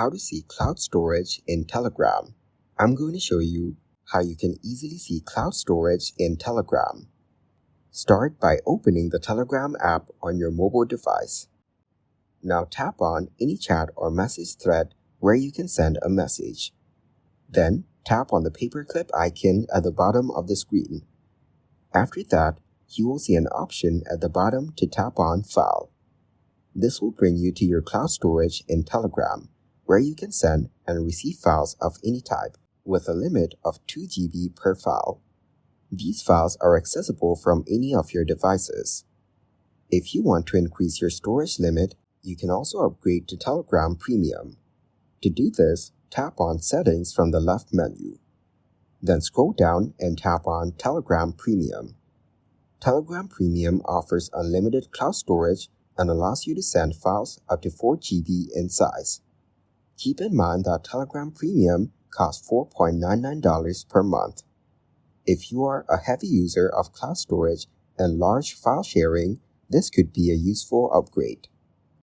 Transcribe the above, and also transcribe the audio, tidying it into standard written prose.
how to see cloud storage in Telegram. I'm going to show you how you can easily see cloud storage in Telegram. Start by opening the Telegram app on your mobile device. Now tap on any chat or message thread where you can send a message. Then tap on the paperclip icon at the bottom of the screen. After that, you will see an option at the bottom to tap on File. This will bring you to your cloud storage in Telegram, where you can send and receive files of any type, with a limit of 2 GB per file. These files are accessible from any of your devices. If you want to increase your storage limit, you can also upgrade to Telegram Premium. To do this, tap on Settings from the left menu. Then scroll down and tap on Telegram Premium. Telegram Premium offers unlimited cloud storage and allows you to send files up to 4 GB in size. Keep in mind that Telegram Premium costs $4.99 per month. If you are a heavy user of cloud storage and large file sharing, this could be a useful upgrade.